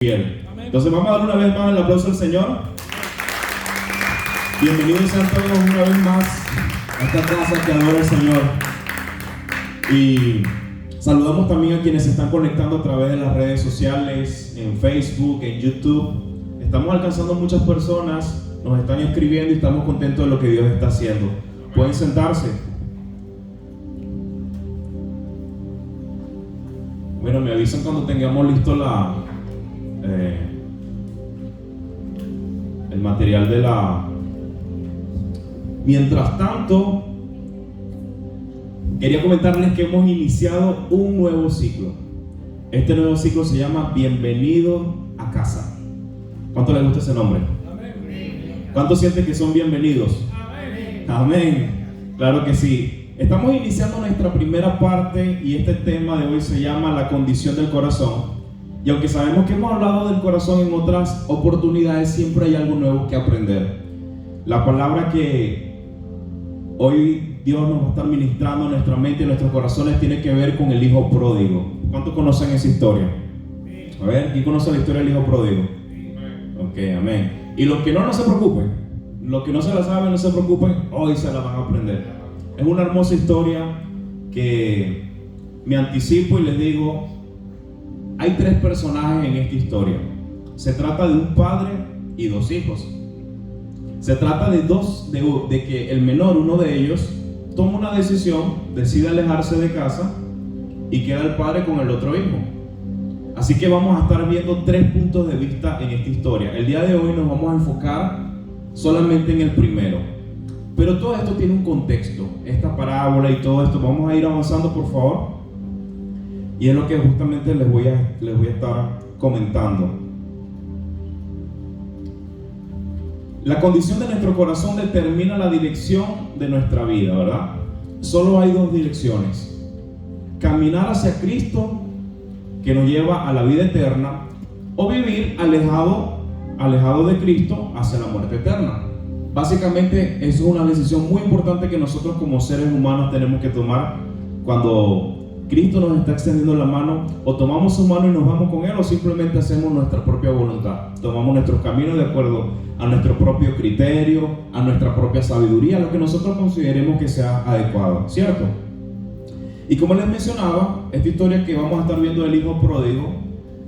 Bien. Entonces vamos a dar una vez más el aplauso al Señor. Bienvenidos sean todos una vez más a esta casa que adora al Señor. Y saludamos también a quienes se están conectando a través de las redes sociales, en Facebook, en YouTube. Estamos alcanzando muchas personas, nos están escribiendo y estamos contentos de lo que Dios está haciendo. Pueden sentarse. Bueno, me avisan cuando tengamos listo el material de la... Mientras tanto, quería comentarles que hemos iniciado un nuevo ciclo. Este nuevo ciclo se llama Bienvenido a Casa. ¿Cuánto les gusta ese nombre? Amén. ¿Cuántos sienten que son bienvenidos? Amén. Amén. Claro que sí. Estamos iniciando nuestra primera parte y este tema de hoy se llama la condición del corazón. Y aunque sabemos que hemos hablado del corazón en otras oportunidades, siempre hay algo nuevo que aprender. La palabra que hoy Dios nos va a estar ministrando en nuestra mente y en nuestros corazones tiene que ver con el hijo pródigo. ¿Cuántos conocen esa historia? A ver, ¿quién conoce la historia del hijo pródigo? Ok, amén. Y los que no se preocupen. Los que no se la saben, no se preocupen. Hoy se la van a aprender. Es una hermosa historia que me anticipo y les digo... Hay tres personajes en esta historia. Se trata de un padre y dos hijos. Se trata de que el menor, uno de ellos, toma una decisión, decide alejarse de casa y queda el padre con el otro hijo. Así que vamos a estar viendo tres puntos de vista en esta historia. El día de hoy nos vamos a enfocar solamente en el primero. Pero todo esto tiene un contexto, esta parábola y todo esto. Vamos a ir avanzando, por favor. Y es lo que justamente les voy a estar comentando. La condición de nuestro corazón determina la dirección de nuestra vida, ¿verdad? Solo hay dos direcciones. Caminar hacia Cristo, que nos lleva a la vida eterna, o vivir alejado de Cristo hacia la muerte eterna. Básicamente, eso es una decisión muy importante que nosotros como seres humanos tenemos que tomar cuando Cristo nos está extendiendo la mano. O tomamos su mano y nos vamos con Él, o simplemente hacemos nuestra propia voluntad. Tomamos nuestros caminos de acuerdo a nuestro propio criterio, a nuestra propia sabiduría, lo que nosotros consideremos que sea adecuado, ¿cierto? Y como les mencionaba, esta historia que vamos a estar viendo del hijo pródigo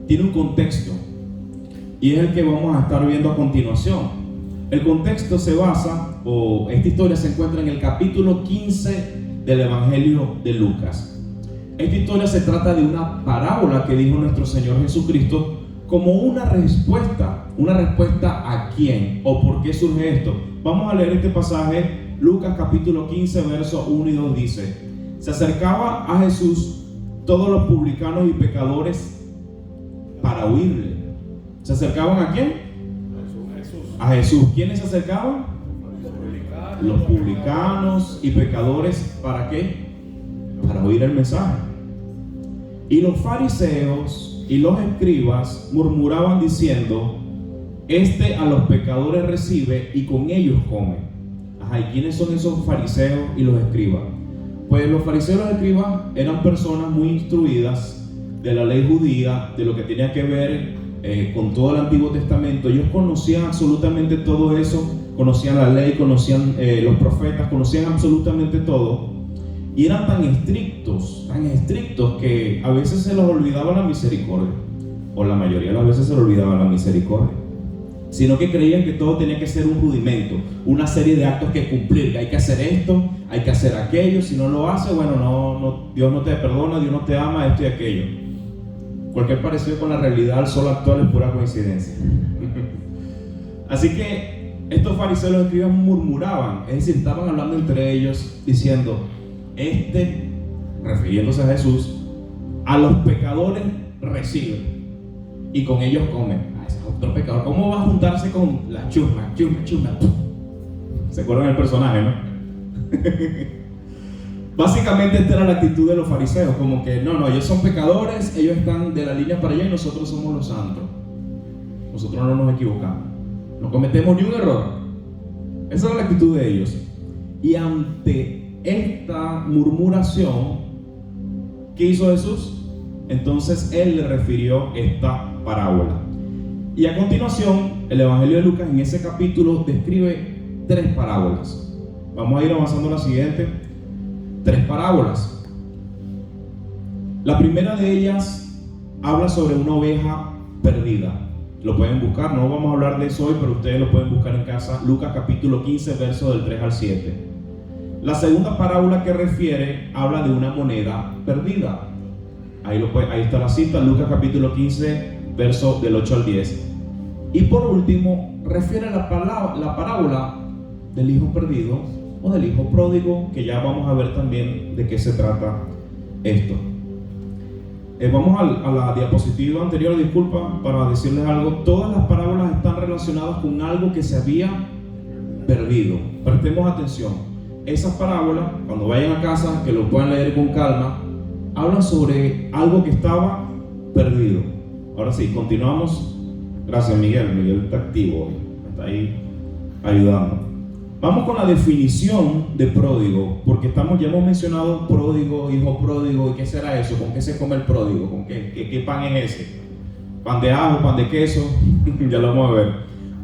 tiene un contexto, y es el que vamos a estar viendo a continuación. El contexto se basa, o esta historia se encuentra en el capítulo 15 del Evangelio de Lucas. Esta historia se trata de una parábola que dijo nuestro Señor Jesucristo como una respuesta. ¿Una respuesta a quién? ¿O por qué surge esto? Vamos a leer este pasaje. Lucas capítulo 15, versos 1 y 2 dice: Se acercaba a Jesús todos los publicanos y pecadores para oírle. ¿Se acercaban a quién? A Jesús. ¿Quiénes se acercaban? Los publicanos y pecadores. ¿Para qué? Para oír el mensaje. Y los fariseos y los escribas murmuraban diciendo: Este a los pecadores recibe y con ellos come. Ajá, ¿y quiénes son esos fariseos y los escribas? Pues los fariseos y los escribas eran personas muy instruidas de la ley judía, de lo que tenía que ver con todo el Antiguo Testamento. Ellos conocían absolutamente todo eso, conocían la ley, conocían los profetas, conocían absolutamente todo. Y eran tan estrictos que a veces se les olvidaba la misericordia, o la mayoría de las veces se les olvidaba la misericordia, sino que creían que todo tenía que ser un rudimento, una serie de actos que cumplir, que hay que hacer esto, hay que hacer aquello. Si no lo hace, bueno, no, Dios no te perdona, Dios no te ama, esto y aquello. Cualquier parecido con la realidad al sol actual es pura coincidencia. Así que estos fariseos y los escribas murmuraban, es decir, estaban hablando entre ellos diciendo: refiriéndose a Jesús, a los pecadores recibe y con ellos come. Ese es otro pecador. ¿Cómo va a juntarse con la chusma? ¿Se acuerdan del personaje, no? Básicamente esta era la actitud de los fariseos, como que no, ellos son pecadores, ellos están de la línea para allá y nosotros somos los santos. Nosotros no nos equivocamos, no cometemos ni un error. Esa era la actitud de ellos. Y ante esta murmuración, ¿qué hizo Jesús? Entonces Él le refirió esta parábola. Y a continuación, el Evangelio de Lucas en ese capítulo describe 3 parábolas. Vamos a ir avanzando a la siguiente. 3 parábolas. La primera de ellas habla sobre una oveja perdida. Lo pueden buscar, no vamos a hablar de eso hoy, pero ustedes lo pueden buscar en casa. Lucas capítulo 15, versos del 3 al 7. La segunda parábola que refiere habla de una moneda perdida. Ahí está la cita, Lucas capítulo 15, versos del 8 al 10. Y por último, refiere a la parábola del hijo perdido o del hijo pródigo, que ya vamos a ver también de qué se trata esto. Vamos a la diapositiva anterior, disculpa, para decirles algo. Todas las parábolas están relacionadas con algo que se había perdido. Prestemos atención. Esas parábolas, cuando vayan a casa, que lo puedan leer con calma, hablan sobre algo que estaba perdido. Ahora sí, continuamos. Gracias, Miguel. Miguel está activo hoy, me está ahí ayudando. Vamos con la definición de pródigo, porque ya hemos mencionado pródigo, hijo pródigo. ¿Y qué será eso? ¿Con qué se come el pródigo? ¿Con qué pan es ese? ¿Pan de ajo, pan de queso? Ya lo vamos a ver.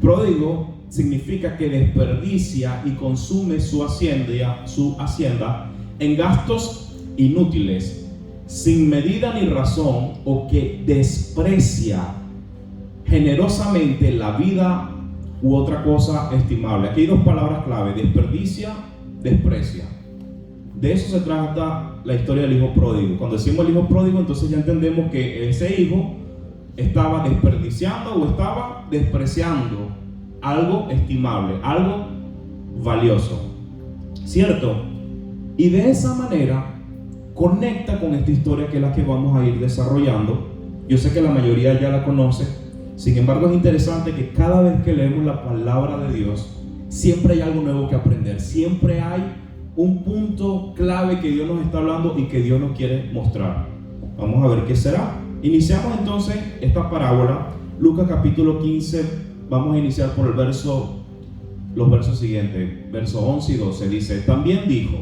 Pródigo significa que desperdicia y consume su hacienda en gastos inútiles, sin medida ni razón, o que desprecia generosamente la vida u otra cosa estimable. Aquí hay 2 palabras clave: desperdicia, desprecia. De eso se trata la historia del hijo pródigo. Cuando decimos el hijo pródigo, entonces ya entendemos que ese hijo estaba desperdiciando o estaba despreciando algo estimable, algo valioso, ¿cierto? Y de esa manera conecta con esta historia, que es la que vamos a ir desarrollando. Yo sé que la mayoría ya la conoce. Sin embargo, es interesante que cada vez que leemos la palabra de Dios, siempre hay algo nuevo que aprender. Siempre hay un punto clave que Dios nos está hablando y que Dios nos quiere mostrar. Vamos a ver qué será. Iniciamos entonces esta parábola, Lucas capítulo 15. Vamos a iniciar por los versos siguientes, versos 11 y 12. Dice: también dijo.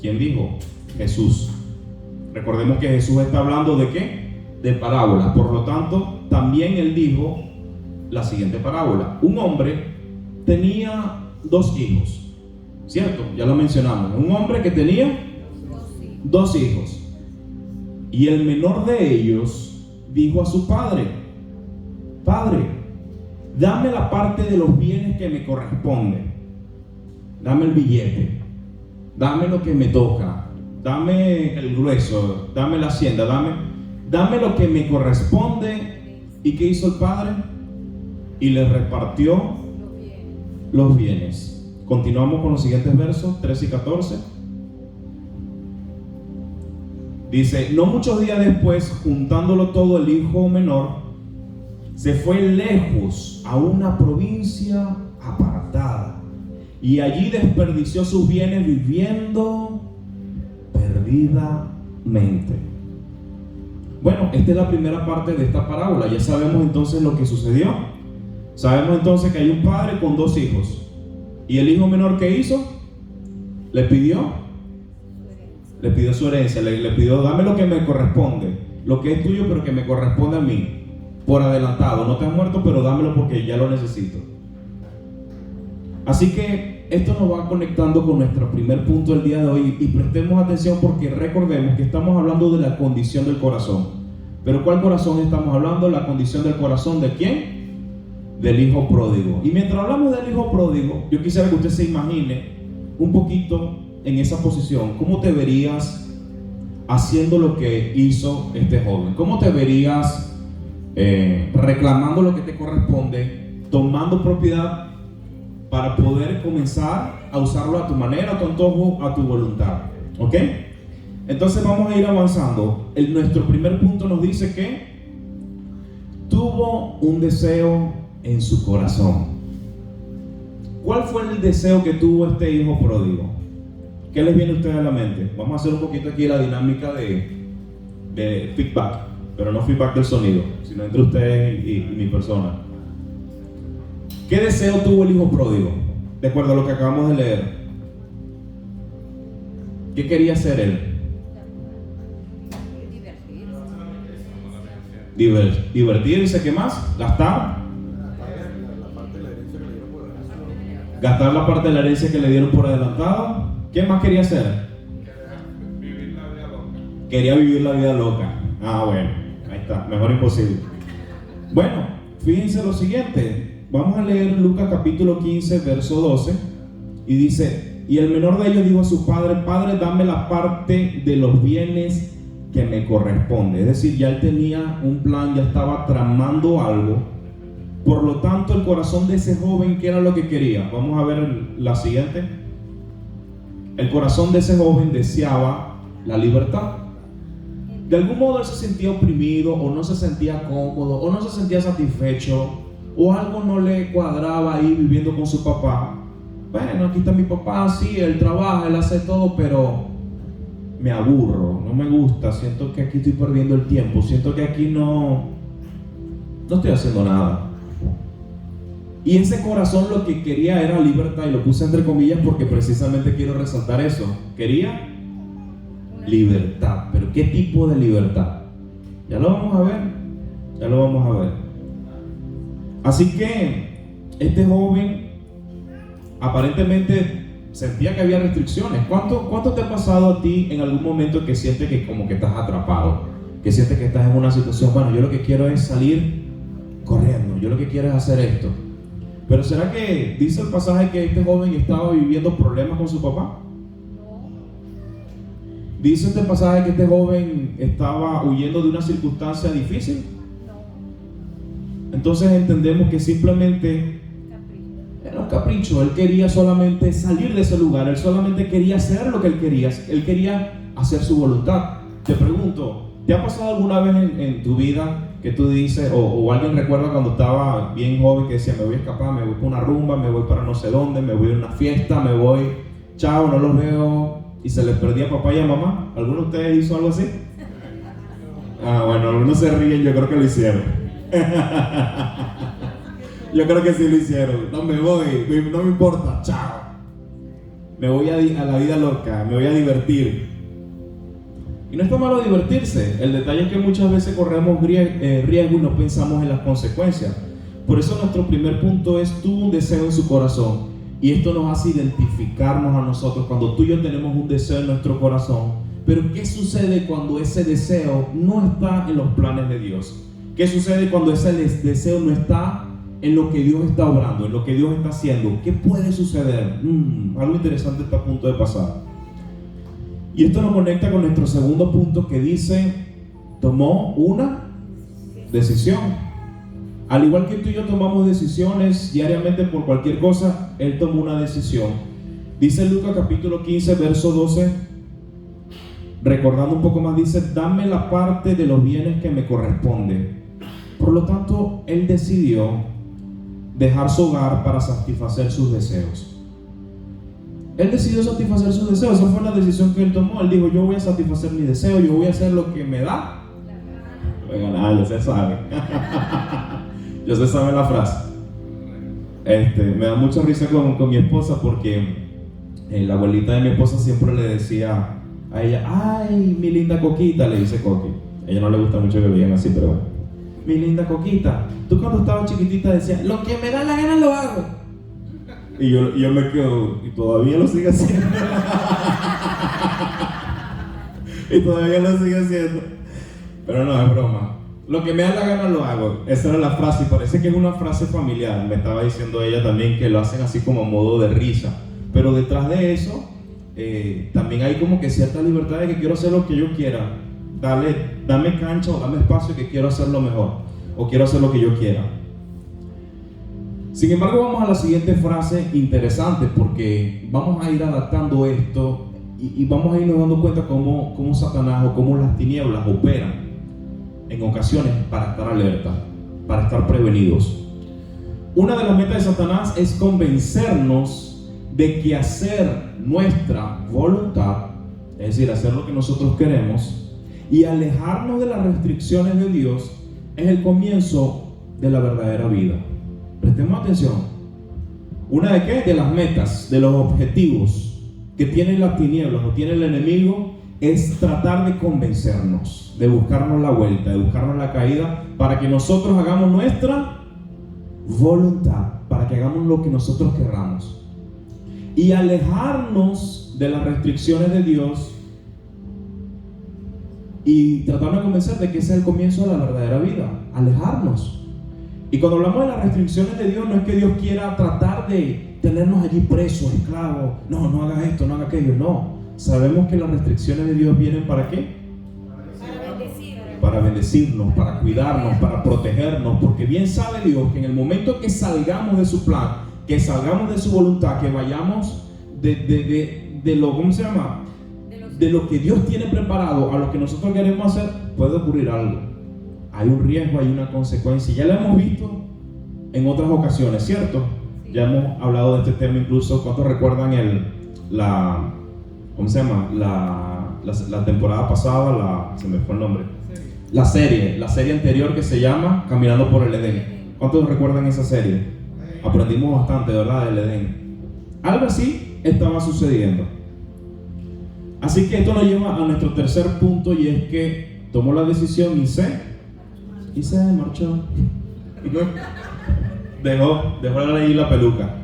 ¿Quién dijo? Jesús. Recordemos que Jesús está hablando ¿de qué? De parábolas. Por lo tanto, también él dijo la siguiente parábola. Un hombre tenía 2 hijos, ¿cierto? Ya lo mencionamos. Un hombre que tenía 2 hijos. Y el menor de ellos dijo a su padre: Padre, dame la parte de los bienes que me corresponde. Dame el billete. Dame lo que me toca. Dame el grueso. Dame la hacienda. Dame lo que me corresponde. ¿Y qué hizo el padre? Y le repartió los bienes. Continuamos con los siguientes versos, 13 y 14. Dice: no muchos días después, juntándolo todo, el hijo menor se fue lejos a una provincia apartada, y allí desperdició sus bienes viviendo perdidamente. Bueno, esta es la primera parte de esta parábola. Ya sabemos entonces lo que sucedió. Sabemos entonces que hay un padre con 2 hijos. Y el hijo menor, ¿qué hizo? Le pidió su herencia. Le pidió: dame lo que me corresponde, lo que es tuyo pero que me corresponde a mí, por adelantado. No te has muerto, pero dámelo porque ya lo necesito. Así que esto nos va conectando con nuestro primer punto del día de hoy, y prestemos atención porque recordemos que estamos hablando de la condición del corazón. ¿Pero cuál corazón estamos hablando? La condición del corazón ¿de quién? Del hijo pródigo. Y mientras hablamos del hijo pródigo, yo quisiera que usted se imagine un poquito en esa posición. ¿Cómo te verías haciendo lo que hizo este joven? ¿Cómo te verías reclamando lo que te corresponde, tomando propiedad para poder comenzar a usarlo a tu manera, a tu antojo, a tu voluntad? ¿Ok? Entonces vamos a ir avanzando. Nuestro primer punto nos dice que tuvo un deseo en su corazón. ¿Cuál fue el deseo que tuvo este hijo pródigo? ¿Qué les viene a ustedes a la mente? Vamos a hacer un poquito aquí la dinámica de feedback, pero no feedback del sonido, sino entre ustedes y mi persona. ¿Qué deseo tuvo el hijo pródigo? De acuerdo a lo que acabamos de leer. ¿Qué quería hacer él? Divertirse. ¿Qué más? Gastar Gastar la parte de la herencia que le dieron por adelantado. ¿Qué más quería hacer? Vivir la vida loca. Quería vivir la vida loca. Ah, bueno, ahí está, mejor imposible. Bueno, fíjense lo siguiente. Vamos a leer Lucas capítulo 15, verso 12. Y dice: y el menor de ellos dijo a su padre: Padre, dame la parte de los bienes que me corresponde. Es decir, ya él tenía un plan, ya estaba tramando algo. Por lo tanto, el corazón de ese joven, ¿qué era lo que quería? Vamos a ver la siguiente. El corazón de ese joven deseaba la libertad. De algún modo él se sentía oprimido, o no se sentía cómodo, o no se sentía satisfecho, o algo no le cuadraba ahí viviendo con su papá. Bueno, aquí está mi papá, sí, él trabaja, él hace todo, pero me aburro, no me gusta, siento que aquí estoy perdiendo el tiempo, siento que aquí no estoy haciendo nada. Y ese corazón lo que quería era libertad, y lo puse entre comillas porque precisamente quiero resaltar eso. Quería libertad. Pero ¿qué tipo de libertad? Ya lo vamos a ver. Ya lo vamos a ver. Así que este joven aparentemente sentía que había restricciones. ¿Cuánto te ha pasado a ti en algún momento que sientes que como que estás atrapado? Que sientes que estás en una situación, bueno, yo lo que quiero es salir corriendo, yo lo que quiero es hacer esto. Pero ¿será que dice el pasaje que este joven estaba viviendo problemas con su papá? ¿Dice este pasaje que este joven estaba huyendo de una circunstancia difícil? Entonces entendemos que simplemente era un capricho. Él quería solamente salir de ese lugar. Él solamente quería hacer lo que él quería. Él quería hacer su voluntad. Te pregunto, ¿te ha pasado alguna vez en tu vida que tú dices, o alguien recuerda cuando estaba bien joven que decía: me voy a escapar, me voy para una rumba, me voy para no sé dónde, me voy a una fiesta, me voy, chao, no los veo, y se les perdía a papá y a mamá? ¿Alguno de ustedes hizo algo así? Ah, bueno, algunos se ríen, yo creo que lo hicieron. Yo creo que sí lo hicieron. No, me voy, no me importa, chao. Me voy a la vida loca, me voy a divertir. Y no está malo divertirse. El detalle es que muchas veces corremos riesgo y no pensamos en las consecuencias. Por eso nuestro primer punto es: tuvo un deseo en su corazón. Y esto nos hace identificarnos a nosotros cuando tú y yo tenemos un deseo en nuestro corazón. Pero ¿qué sucede cuando ese deseo no está en los planes de Dios? ¿Qué sucede cuando ese deseo no está en lo que Dios está obrando, en lo que Dios está haciendo? ¿Qué puede suceder? Algo interesante está a punto de pasar. Y esto nos conecta con nuestro segundo punto, que dice: tomó una decisión. Al igual que tú y yo tomamos decisiones diariamente por cualquier cosa, él tomó una decisión. Dice Lucas capítulo 15, verso 12, recordando un poco más, dice: dame la parte de los bienes que me corresponde. Por lo tanto, él decidió dejar su hogar para satisfacer sus deseos. Él decidió satisfacer sus deseos. Esa fue la decisión que él tomó. Él dijo: yo voy a satisfacer mi deseo, yo voy a hacer lo que me da. Oigan, ya se sabe. Ya se sabe la frase. Me da mucha risa con mi esposa, porque la abuelita de mi esposa siempre le decía a ella: ay, mi linda Coquita, le dice Coqui. A ella no le gusta mucho que le digan así, pero bueno. Mi linda Coquita, tú cuando estabas chiquitita decías: lo que me da la gana lo hago. Y yo me quedo, y todavía lo sigue haciendo. Y todavía lo sigue haciendo. Pero no, es broma. Lo que me da la gana lo hago. Esa era la frase, y parece que es una frase familiar. Me estaba diciendo ella también que lo hacen así como a modo de risa. Pero detrás de eso, también hay como que cierta libertad de que quiero hacer lo que yo quiera. Dame cancha o dame espacio, que quiero hacerlo mejor. O quiero hacer lo que yo quiera. Sin embargo, vamos a la siguiente frase interesante, porque vamos a ir adaptando esto y vamos a irnos dando cuenta cómo Satanás o cómo las tinieblas operan en ocasiones para estar alerta, para estar prevenidos. Una de las metas de Satanás es convencernos de que hacer nuestra voluntad, es decir, hacer lo que nosotros queremos, y alejarnos de las restricciones de Dios, es el comienzo de la verdadera vida. Prestemos atención. ¿Una de qué? De las metas, de los objetivos que tienen las tinieblas o tiene el enemigo, es tratar de convencernos, de buscarnos la vuelta, de buscarnos la caída, para que nosotros hagamos nuestra voluntad, para que hagamos lo que nosotros querramos. y alejarnos de las restricciones de Dios y tratarnos de convencer de que ese es el comienzo de la verdadera vida, alejarnos. Y cuando hablamos de las restricciones de Dios, no es que Dios quiera tratar de tenernos allí presos, esclavos, no hagas esto, no hagas aquello, no. Sabemos que las restricciones de Dios vienen ¿para qué? Para bendecirnos, para cuidarnos, para protegernos, porque bien sabe Dios que en el momento que salgamos de su plan, que salgamos de su voluntad, que vayamos de lo, ¿cómo se llama? De lo que Dios tiene preparado a lo que nosotros queremos hacer, puede ocurrir algo. Hay un riesgo, hay una consecuencia. Ya lo hemos visto en otras ocasiones, ¿cierto? Sí. Ya hemos hablado de este tema incluso. ¿Cuántos recuerdan ¿cómo se llama? La temporada pasada, se me fue el nombre. La serie anterior que se llama Caminando por el Edén. ¿Cuántos recuerdan esa serie? Aprendimos bastante, ¿verdad? Del Edén. Algo así estaba sucediendo. Así que esto nos lleva a nuestro tercer punto, y es que tomó la decisión y se marchó. Dejó ahí la peluca,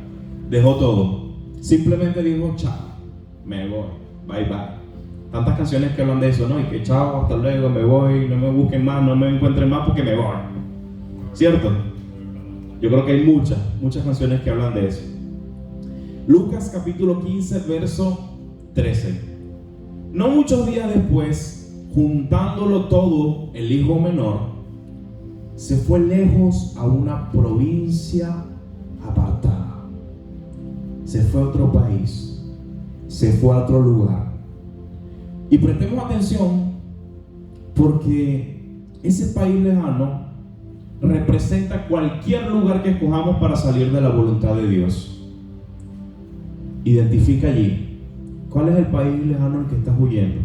dejó todo. Simplemente dijo, chao, me voy, bye bye. Tantas canciones que hablan de eso, ¿no? Y que chao, hasta luego, me voy, no me busquen más, no me encuentren más porque me voy. ¿Cierto? Yo creo que hay muchas canciones que hablan de eso. Lucas capítulo 15, verso 13. No muchos días después, juntándolo todo, el hijo menor se fue lejos a una provincia apartada. Se fue a otro país, se fue a otro lugar. Y prestemos atención, porque ese país lejano representa cualquier lugar que escojamos para salir de la voluntad de Dios. Identifica allí cuál es el país lejano al que estás huyendo.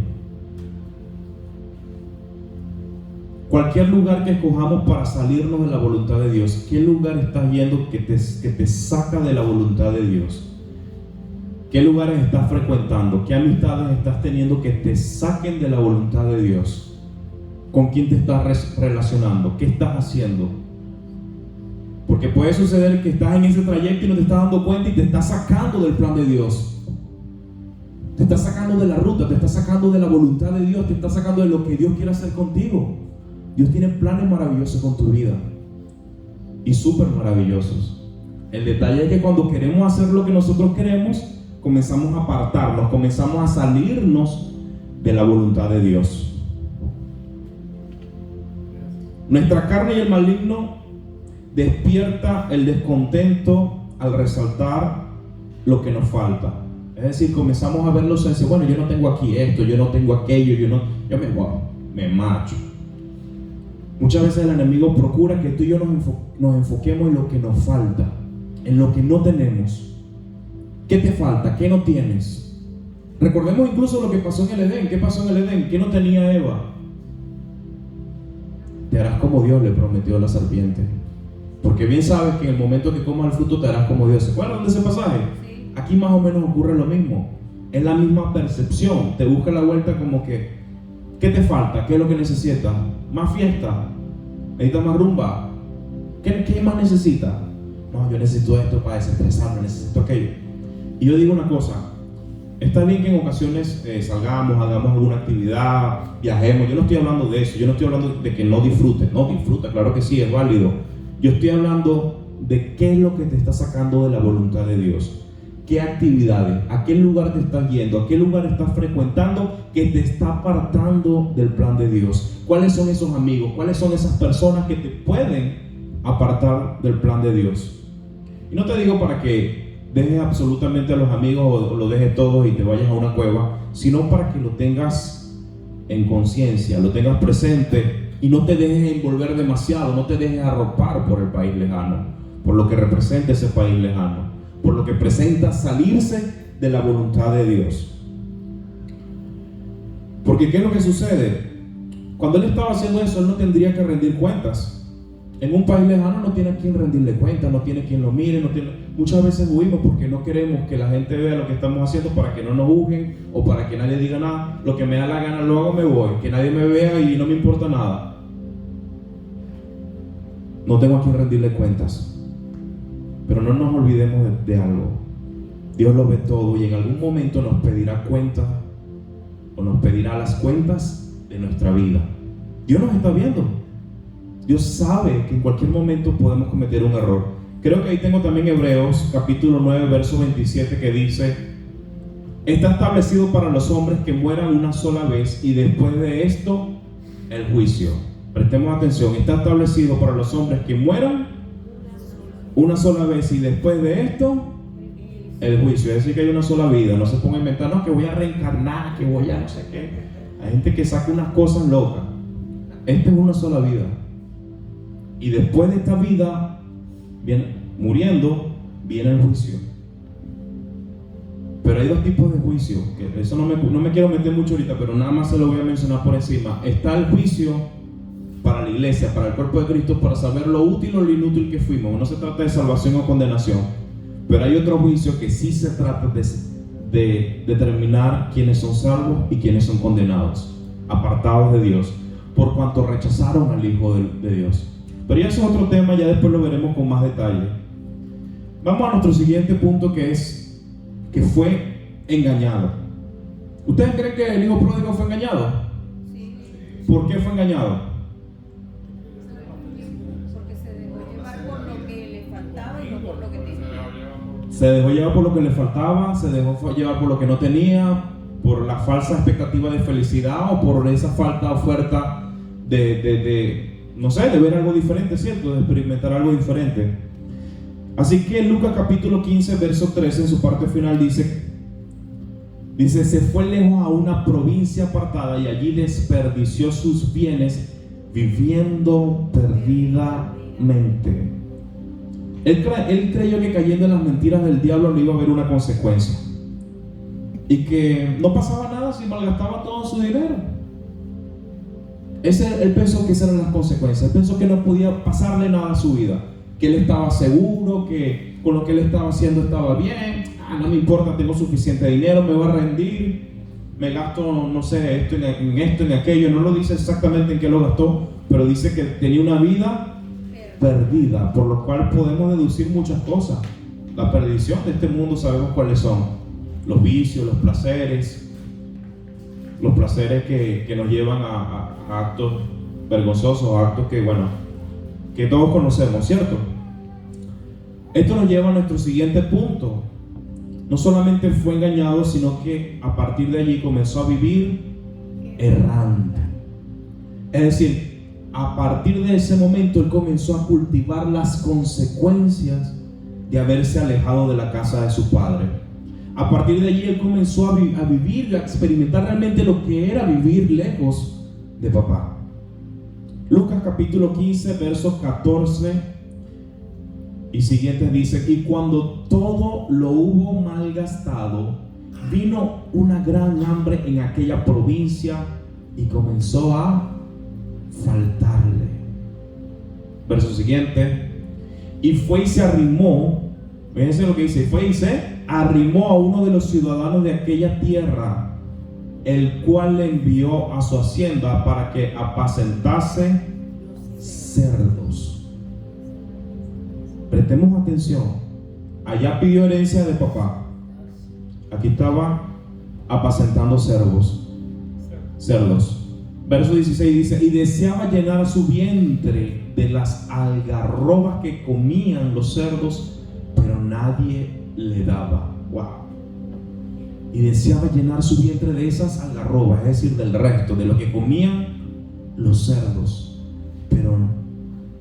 Cualquier lugar que escojamos para salirnos de la voluntad de Dios. ¿Qué lugar estás yendo que te saca de la voluntad de Dios? ¿Qué lugares estás frecuentando? ¿Qué amistades estás teniendo que te saquen de la voluntad de Dios? ¿Con quién te estás relacionando? ¿Qué estás haciendo? Porque puede suceder que estás en ese trayecto y no te estás dando cuenta y te estás sacando del plan de Dios. Te estás sacando de la ruta, te estás sacando de la voluntad de Dios, te estás sacando de lo que Dios quiere hacer contigo. Dios tiene planes maravillosos con tu vida y súper maravillosos. El detalle es que cuando queremos hacer lo que nosotros queremos, comenzamos a apartarnos, comenzamos a salirnos de la voluntad de Dios. Nuestra carne y el maligno despierta el descontento al resaltar lo que nos falta. Es decir, comenzamos a verlos y decir, bueno, yo no tengo aquí esto, yo no tengo aquello, yo me marcho. Muchas veces el enemigo procura que tú y yo nos enfoquemos en lo que nos falta, en lo que no tenemos. ¿Qué te falta? ¿Qué no tienes? Recordemos incluso lo que pasó en el Edén. ¿Qué pasó en el Edén? ¿Qué no tenía Eva? Te harás como Dios, le prometió a la serpiente. Porque bien sabes que en el momento que comas el fruto te harás como Dios. ¿Se acuerdan de ese pasaje? Sí. Aquí más o menos ocurre lo mismo. Es la misma percepción. Te busca la vuelta como que, ¿qué te falta? ¿Qué es lo que necesitas? ¿Más fiesta? ¿Necesitas más rumba? ¿Qué más necesitas? No, yo necesito esto para desestresarme, necesito aquello. Y yo digo una cosa, está bien que en ocasiones salgamos, hagamos alguna actividad, viajemos. Yo no estoy hablando de eso, yo no estoy hablando de que no disfrutes. No disfruta, claro que sí, es válido. Yo estoy hablando de qué es lo que te está sacando de la voluntad de Dios. ¿Qué actividades? ¿A qué lugar te estás yendo? ¿A qué lugar estás frecuentando que te está apartando del plan de Dios? ¿Cuáles son esos amigos? ¿Cuáles son esas personas que te pueden apartar del plan de Dios? Y no te digo para que dejes absolutamente a los amigos o lo dejes todos y te vayas a una cueva, sino para que lo tengas en conciencia, lo tengas presente y no te dejes envolver demasiado, no te dejes arropar por el país lejano, por lo que representa ese país lejano, por lo que presenta salirse de la voluntad de Dios. Porque ¿qué es lo que sucede? Cuando él estaba haciendo eso, él no tendría que rendir cuentas. En un país lejano no tiene a quien rendirle cuentas, no tiene quien lo mire, Muchas veces huimos porque no queremos que la gente vea lo que estamos haciendo para que no nos juzguen o para que nadie diga nada. Lo que me da la gana lo hago, me voy. Que nadie me vea y no me importa nada. No tengo a quien rendirle cuentas. Pero no nos olvidemos de algo. Dios lo ve todo y en algún momento nos pedirá cuenta o nos pedirá las cuentas de nuestra vida. Dios nos está viendo. Dios sabe que en cualquier momento podemos cometer un error. Creo que ahí tengo también Hebreos capítulo 9 verso 27 que dice: está establecido para los hombres que mueran una sola vez y después de esto el juicio. Prestemos atención, está establecido para los hombres que mueran una sola vez y después de esto el juicio. Es decir, que hay una sola vida. No se ponga a inventar, no, que voy a reencarnar, que voy a no sé qué. Hay gente que saca unas cosas locas. Esta es una sola vida. Y después de esta vida, muriendo, viene el juicio. Pero hay dos tipos de juicio, que eso no me quiero meter mucho ahorita, pero nada más se lo voy a mencionar por encima. Está el juicio para la iglesia, para el cuerpo de Cristo, para saber lo útil o lo inútil que fuimos. No se trata de salvación o condenación, pero hay otro juicio que sí se trata de determinar quiénes son salvos y quiénes son condenados, apartados de Dios, por cuanto rechazaron al Hijo de Dios. Pero ya eso es otro tema, ya después lo veremos con más detalle. Vamos a nuestro siguiente punto, que fue engañado. ¿Ustedes creen que el hijo pródigo fue engañado? Sí. ¿Por qué fue engañado? Porque se dejó llevar por lo que le faltaba y no por lo que tenía. Se dejó llevar por lo que le faltaba, se dejó llevar por lo que no tenía, por la falsa expectativa de felicidad o por esa falta de oferta no sé, de ver algo diferente, ¿cierto? De experimentar algo diferente. Así que en Lucas capítulo 15, verso 13, en su parte final dice, se fue lejos a una provincia apartada y allí desperdició sus bienes viviendo perdidamente. Él creyó que cayendo en las mentiras del diablo no iba a haber una consecuencia y que no pasaba nada si malgastaba todo su dinero. Él pensó que esas eran las consecuencias. Él pensó que no podía pasarle nada a su vida, que él estaba seguro, que con lo que él estaba haciendo estaba bien. No me importa, tengo suficiente dinero, me voy a rendir, me gasto, no sé, esto en aquello. No lo dice exactamente en qué lo gastó, pero dice que tenía una vida perdida, por lo cual podemos deducir muchas cosas. La perdición de este mundo sabemos cuáles son: los vicios, los placeres que nos llevan a actos vergonzosos, actos que todos conocemos, ¿cierto? Esto nos lleva a nuestro siguiente punto. No solamente fue engañado, sino que a partir de allí comenzó a vivir errante. Es decir, a partir de ese momento él comenzó a cultivar las consecuencias de haberse alejado de la casa de su padre. A partir de allí él comenzó a vivir, a experimentar realmente lo que era vivir lejos de papá. Lucas capítulo 15, versos 14 y siguientes dice: y cuando todo lo hubo malgastado, vino una gran hambre en aquella provincia y comenzó a faltarle. Verso siguiente: y fue y se arrimó, fíjense lo que dice, fue y se arrimó a uno de los ciudadanos de aquella tierra, el cual le envió a su hacienda para que apacentase cerdos. Prestemos atención. Allá pidió herencia de papá, aquí estaba apacentando cerdos. Verso 16 dice: y deseaba llenar su vientre de las algarrobas que comían los cerdos, pero nadie le daba. Wow. Y deseaba llenar su vientre de esas algarrobas, es decir, del resto, de lo que comían los cerdos,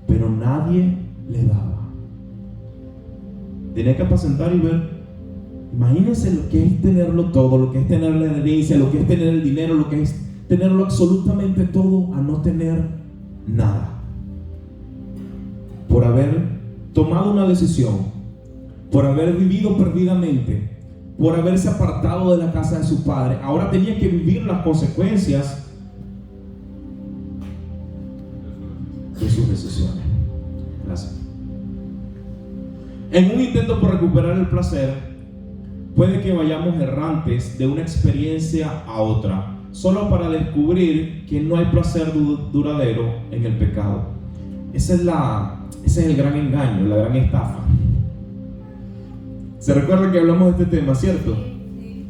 pero nadie le daba. Tenía que apacentar y ver. Imagínense lo que es tenerlo todo, lo que es tener la herencia, lo que es tener el dinero, lo que es tenerlo absolutamente todo, a no tener nada, por haber tomado una decisión, por haber vivido perdidamente, por haberse apartado de la casa de su padre. Ahora tenía que vivir las consecuencias de sus decisiones. Gracias. En un intento por recuperar el placer, puede que vayamos errantes de una experiencia a otra, solo para descubrir que no hay placer duradero en el pecado. Ese es el gran engaño, la gran estafa. ¿Se recuerdan que hablamos de este tema, cierto? Sí.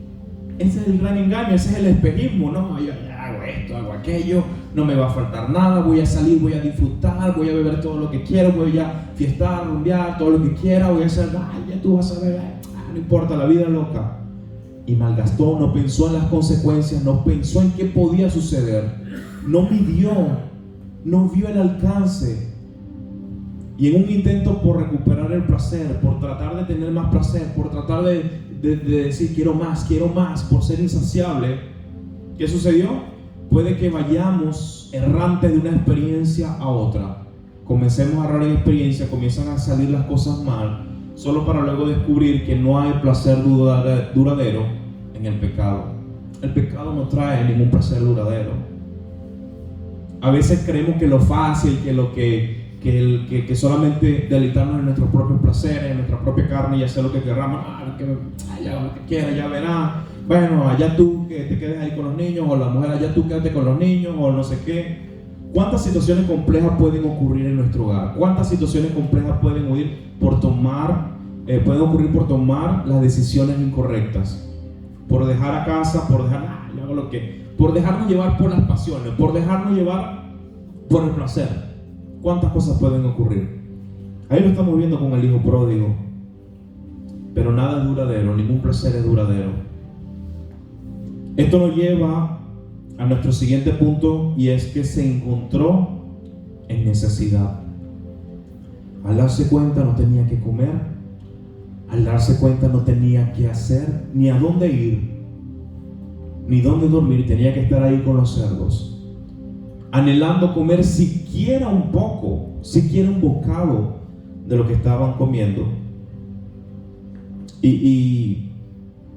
Ese es el gran engaño, ese es el espejismo, ¿no? Yo hago esto, hago aquello, no me va a faltar nada, voy a salir, voy a disfrutar, voy a beber todo lo que quiero, voy a fiestar, rumbear, todo lo que quiera, voy a hacer, ya tú vas a beber, no importa, la vida es loca. Y malgastó, no pensó en las consecuencias, no pensó en qué podía suceder, no midió, no vio el alcance. Y en un intento por recuperar el placer, por tratar de tener más placer, por tratar de decir quiero más, por ser insaciable, ¿qué sucedió? Puede que vayamos errantes de una experiencia a otra. Comencemos a agarrar en experiencia, comienzan a salir las cosas mal, solo para luego descubrir que no hay placer duradero en el pecado. El pecado no trae ningún placer duradero. A veces creemos que lo fácil, que solamente deleitarnos en nuestros propios placeres, en nuestra propia carne y hacer lo que queramos, ya lo que quiera, ya verá. Bueno, allá tú que te quedes ahí con los niños, o la mujer allá tú quédate con los niños, o no sé qué. ¿Cuántas situaciones complejas pueden ocurrir en nuestro hogar? ¿Cuántas situaciones complejas pueden ocurrir por tomar las decisiones incorrectas? Por dejar a casa, por dejarnos llevar por las pasiones, por dejarnos llevar por el placer. ¿Cuántas cosas pueden ocurrir? Ahí lo estamos viendo con el hijo pródigo. Pero nada es duradero, ningún placer es duradero. Esto nos lleva a nuestro siguiente punto, y es que se encontró en necesidad. Al darse cuenta no tenía que comer, al darse cuenta no tenía que hacer, ni a dónde ir, ni dónde dormir, tenía que estar ahí con los cerdos, anhelando comer siquiera un poco, siquiera un bocado de lo que estaban comiendo. Y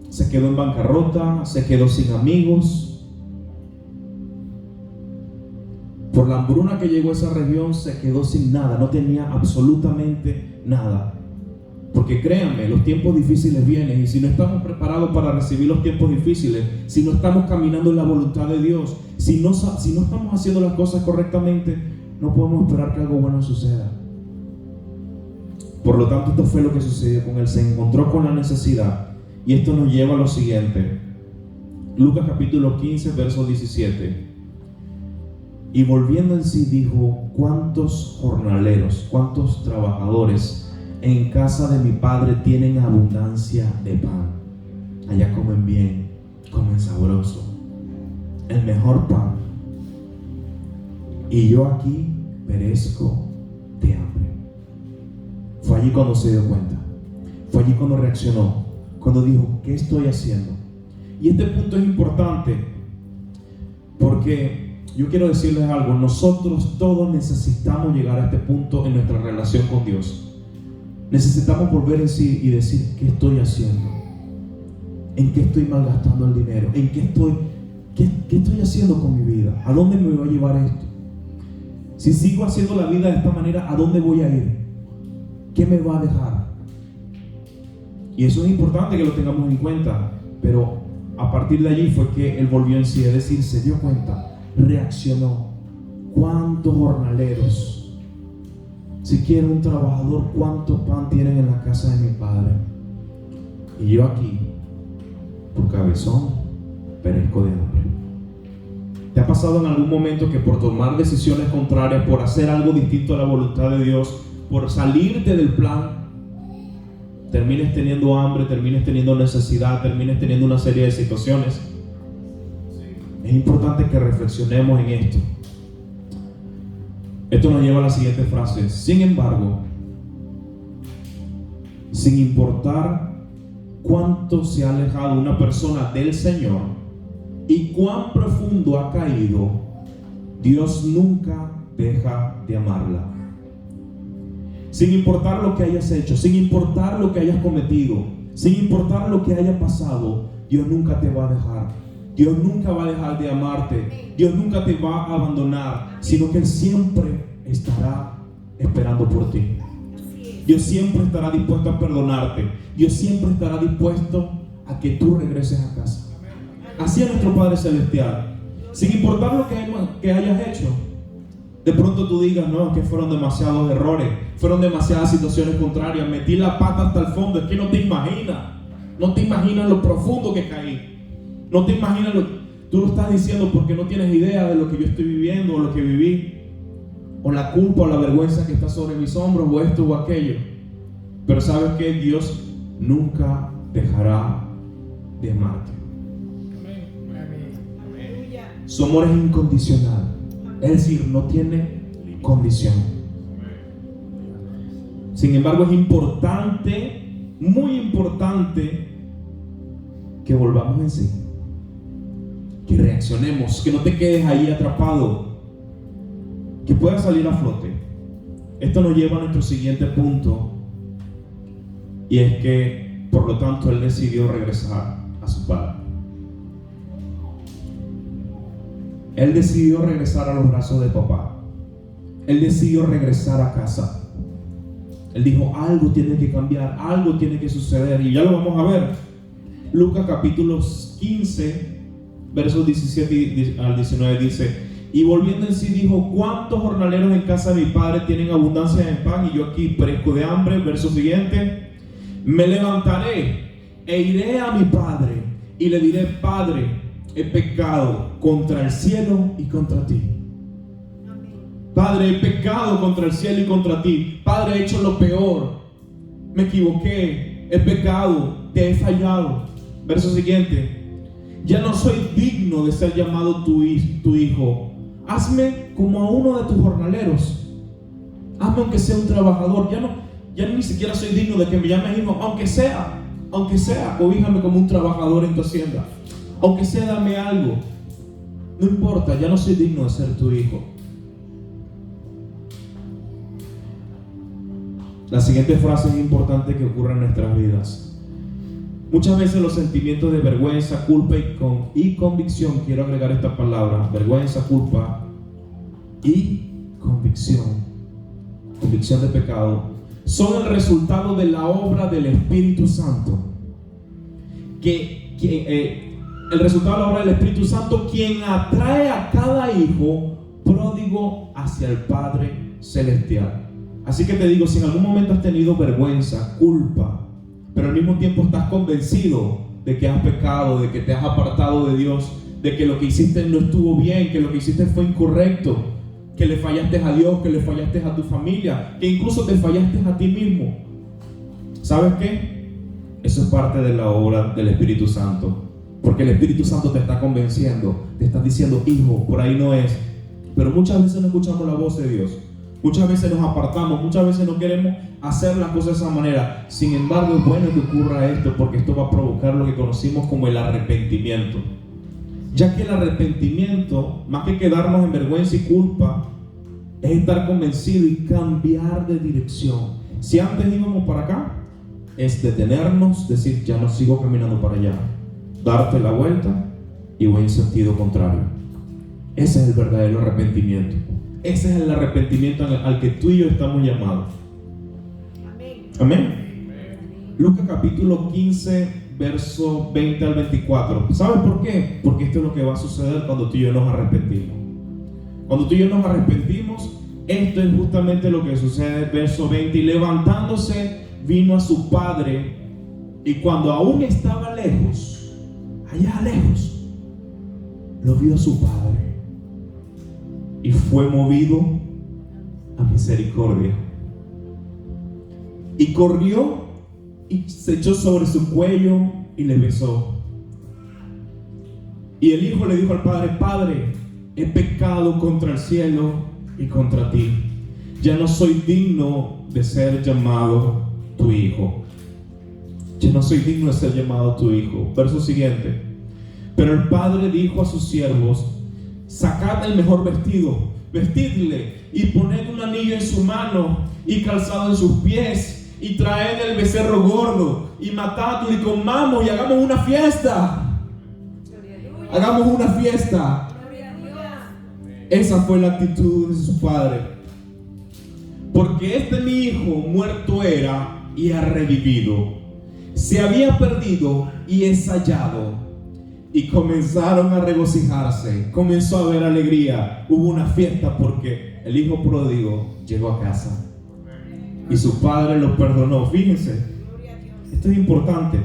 se quedó en bancarrota, se quedó sin amigos. Por la hambruna que llegó a esa región, se quedó sin nada, no tenía absolutamente nada. Porque créanme, los tiempos difíciles vienen, y si no estamos preparados para recibir los tiempos difíciles, si no estamos caminando en la voluntad de Dios, si no estamos haciendo las cosas correctamente, no podemos esperar que algo bueno suceda. Por lo tanto, esto fue lo que sucedió con él. Se encontró con la necesidad, y esto nos lleva a lo siguiente. Lucas capítulo 15, verso 17. Y volviendo en sí dijo: ¿cuántos jornaleros, cuántos trabajadores en casa de mi padre tienen abundancia de pan? Allá comen bien, comen sabroso, el mejor pan, y yo aquí perezco de hambre. Fue allí cuando se dio cuenta, fue allí cuando reaccionó, cuando dijo: ¿qué estoy haciendo? Y este punto es importante porque yo quiero decirles algo. Nosotros todos necesitamos llegar a este punto en nuestra relación con Dios. Necesitamos volver en sí y decir: ¿qué estoy haciendo? ¿En qué estoy malgastando el dinero? ¿En qué estoy haciendo con mi vida? ¿A dónde me va a llevar esto? Si sigo haciendo la vida de esta manera, ¿a dónde voy a ir? ¿Qué me va a dejar? Y eso es importante que lo tengamos en cuenta. Pero a partir de allí fue que él volvió en sí, es decir, se dio cuenta, reaccionó. ¿Cuántos jornaleros, siquiera un trabajador, cuánto pan tienen en la casa de mi padre? Y yo aquí, por cabezón, perezco de hambre. ¿Te ha pasado en algún momento que por tomar decisiones contrarias, por hacer algo distinto a la voluntad de Dios, por salirte del plan, termines teniendo hambre, termines teniendo necesidad, termines teniendo una serie de situaciones? Es importante que reflexionemos en esto. Esto nos lleva a la siguiente frase: sin embargo, sin importar cuánto se ha alejado una persona del Señor y cuán profundo ha caído, Dios nunca deja de amarla. Sin importar lo que hayas hecho, sin importar lo que hayas cometido, sin importar lo que haya pasado, Dios nunca te va a dejar. Dios nunca va a dejar de amarte. Dios nunca te va a abandonar, sino que Él siempre estará esperando por ti. Dios siempre estará dispuesto a perdonarte. Dios siempre estará dispuesto a que tú regreses a casa. Así es nuestro Padre Celestial. Sin importar lo que hayas hecho, De pronto tú digas, no, es que fueron demasiados errores, fueron demasiadas situaciones contrarias, metí la pata hasta el fondo. Es que no te imaginas lo profundo que caí. No te imaginas tú lo estás diciendo porque no tienes idea de lo que yo estoy viviendo o lo que viví, o la culpa o la vergüenza que está sobre mis hombros, o esto o aquello. Pero sabes que Dios nunca dejará de amarte. Su amor es incondicional, es decir, no tiene condición. Sin embargo, es importante, muy importante, que volvamos en sí, que reaccionemos, que no te quedes ahí atrapado, que puedas salir a flote. Esto nos lleva a nuestro siguiente punto, y es que, por lo tanto, él decidió regresar a su padre. Él decidió regresar a los brazos de papá. Él decidió regresar a casa. Él dijo, algo tiene que cambiar, algo tiene que suceder, y ya lo vamos a ver. Lucas capítulo 15, versos 17 al 19 dice: y volviendo en sí dijo, ¿cuántos jornaleros en casa de mi padre tienen abundancia en pan y yo aquí perezco de hambre? Verso siguiente: me levantaré e iré a mi padre y le diré, Padre, he pecado contra el cielo y contra ti. Padre, he pecado contra el cielo y contra ti. Padre, he hecho lo peor, me equivoqué, he pecado, te he fallado. Verso siguiente: ya no soy digno de ser llamado tu hijo. Hazme como a uno de tus jornaleros. Hazme aunque sea un trabajador. Ya ni siquiera soy digno de que me llames hijo. Aunque sea, cobíjame como un trabajador en tu hacienda. Aunque sea, dame algo. No importa, ya no soy digno de ser tu hijo. La siguiente frase es importante que ocurre en nuestras vidas. Muchas veces los sentimientos de vergüenza, culpa y convicción, quiero agregar esta palabra, vergüenza, culpa y convicción de pecado, son el resultado de la obra del Espíritu Santo. El resultado de la obra del Espíritu Santo, quien atrae a cada hijo pródigo hacia el Padre Celestial. Así que te digo, si en algún momento has tenido vergüenza, culpa, pero al mismo tiempo estás convencido de que has pecado, de que te has apartado de Dios, de que lo que hiciste no estuvo bien, que lo que hiciste fue incorrecto, que le fallaste a Dios, que le fallaste a tu familia, que incluso te fallaste a ti mismo. ¿Sabes qué? Eso es parte de la obra del Espíritu Santo, porque el Espíritu Santo te está convenciendo, te está diciendo, hijo, por ahí no es. Pero muchas veces no escuchamos la voz de Dios. Muchas veces nos apartamos, muchas veces no queremos hacer las cosas de esa manera. Sin embargo, es bueno que ocurra esto, porque esto va a provocar lo que conocimos como el arrepentimiento. Ya que el arrepentimiento, más que quedarnos en vergüenza y culpa, es estar convencido y cambiar de dirección. Si antes íbamos para acá, es detenernos, decir, ya no sigo caminando para allá, darte la vuelta y voy en sentido contrario. Ese es el verdadero arrepentimiento. Ese es el arrepentimiento al que tú y yo estamos llamados. Amén. Lucas capítulo 15, verso 20 al 24. ¿Sabes por qué? Porque esto es lo que va a suceder cuando tú y yo nos arrepentimos. Cuando tú y yo nos arrepentimos, esto es justamente lo que sucede. Verso 20: y levantándose vino a su padre, y cuando aún estaba lejos, allá lejos, lo vio a su padre y fue movido a misericordia, y corrió y se echó sobre su cuello y le besó. Y el hijo le dijo al padre: Padre, he pecado contra el cielo y contra ti, ya no soy digno de ser llamado tu hijo. Ya no soy digno de ser llamado tu hijo. Verso siguiente: pero el padre dijo a sus siervos: sacad el mejor vestido, vestidle y poned un anillo en su mano y calzado en sus pies, y traed el becerro gordo y matadlo, y comamos y hagamos una fiesta. Hagamos una fiesta. Esa fue la actitud de su padre. Porque este mi hijo muerto era y ha revivido, se había perdido y es hallado. y comenzaron a regocijarse. Comenzó a haber alegría. Hubo una fiesta porque el hijo pródigo llegó a casa y su padre lo perdonó. Fíjense, esto es importante.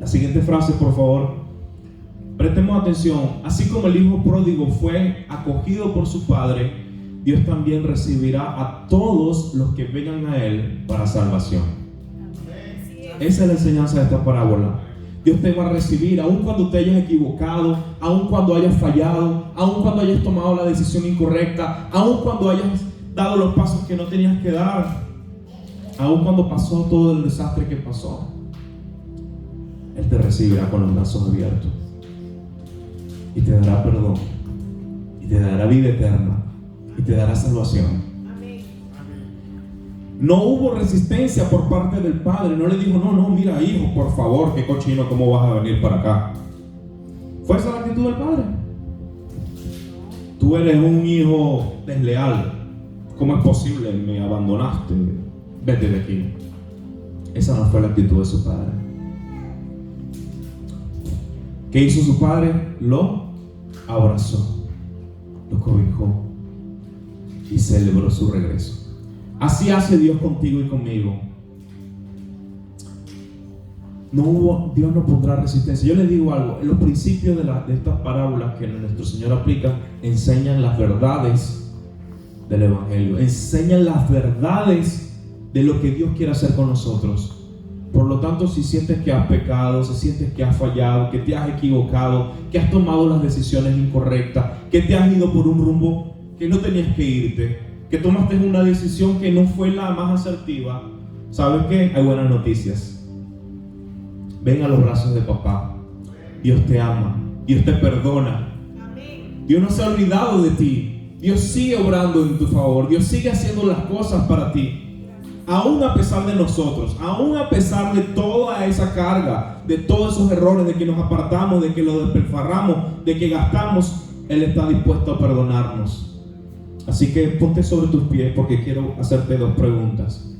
La siguiente frase, por favor. Prestemos atención. Así como el hijo pródigo fue acogido por su padre, Dios también recibirá a todos los que vengan a Él para salvación. Esa es la enseñanza de esta parábola. Dios te va a recibir aun cuando te hayas equivocado, aun cuando hayas fallado, aun cuando hayas tomado la decisión incorrecta, aun cuando hayas dado los pasos que no tenías que dar, aun cuando pasó todo el desastre que pasó. Él te recibirá con los brazos abiertos y te dará perdón y te dará vida eterna y te dará salvación. No hubo resistencia por parte del padre. No le dijo, no, mira hijo, por favor, qué cochino, ¿cómo vas a venir para acá? ¿Fue esa la actitud del padre? Tú eres un hijo desleal. ¿Cómo es posible? Me abandonaste. Vete de aquí. Esa no fue la actitud de su padre. ¿Qué hizo su padre? Lo abrazó, lo cobijó y celebró su regreso. Así hace Dios contigo y conmigo. Dios no pondrá resistencia. Yo les digo algo, en los principios de estas parábolas que nuestro Señor aplica, enseñan las verdades del Evangelio, enseñan las verdades de lo que Dios quiere hacer con nosotros. Por lo tanto, si sientes que has pecado, si sientes que has fallado, que te has equivocado, que has tomado las decisiones incorrectas, que te has ido por un rumbo que no tenías que irte, que tomaste una decisión que no fue la más asertiva, ¿sabes qué? Hay buenas noticias. Ven a los brazos de papá. Dios te ama, Dios te perdona. Dios no se ha olvidado de ti. Dios sigue obrando en tu favor. Dios sigue haciendo las cosas para ti. Aún a pesar de nosotros, aún a pesar de toda esa carga, de todos esos errores, de que nos apartamos, de que lo despilfarramos, de que gastamos, Él está dispuesto a perdonarnos. Así que ponte sobre tus pies porque quiero hacerte dos preguntas.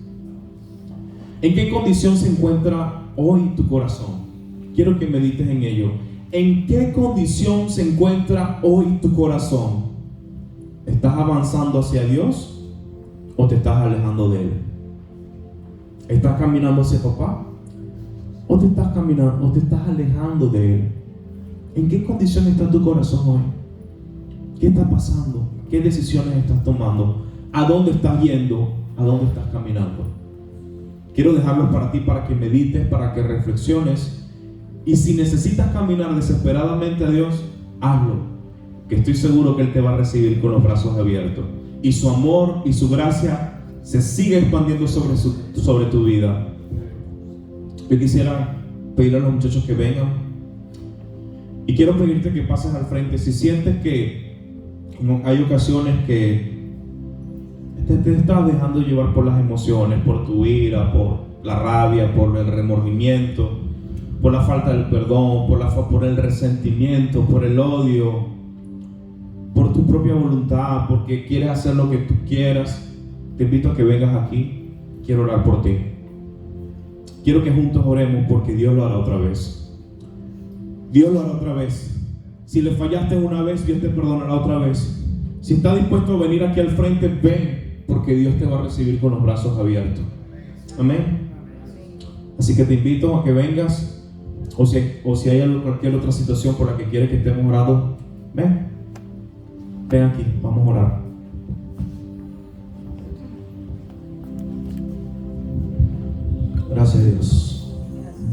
¿En qué condición se encuentra hoy tu corazón? Quiero que medites en ello. ¿En qué condición se encuentra hoy tu corazón? ¿Estás avanzando hacia Dios o te estás alejando de Él? ¿Estás caminando hacia papá o te estás alejando de Él? ¿En qué condición está tu corazón hoy? ¿Qué está pasando? ¿Qué decisiones estás tomando? ¿A dónde estás yendo? ¿A dónde estás caminando? Quiero dejarlo para ti, para que medites, para que reflexiones. Y si necesitas caminar desesperadamente a Dios, hazlo, que estoy seguro que Él te va a recibir con los brazos abiertos. Y su amor y su gracia se sigue expandiendo sobre tu vida. Yo quisiera pedirle a los muchachos que vengan. Y quiero pedirte que pases al frente. Si sientes que hay ocasiones que te estás dejando llevar por las emociones, por tu ira, por la rabia, por el remordimiento, por la falta del perdón, por el resentimiento, por el odio, por tu propia voluntad, porque quieres hacer lo que tú quieras, te invito a que vengas aquí. Quiero orar por ti. Quiero que juntos oremos porque Dios lo hará otra vez. Dios lo hará otra vez. Si le fallaste una vez, Dios te perdonará otra vez. Si estás dispuesto a venir aquí al frente, ven, porque Dios te va a recibir con los brazos abiertos. Amén. Así que te invito a que vengas, o si hay cualquier otra situación por la que quieres que estemos orando, ven aquí, vamos a orar. Gracias a Dios.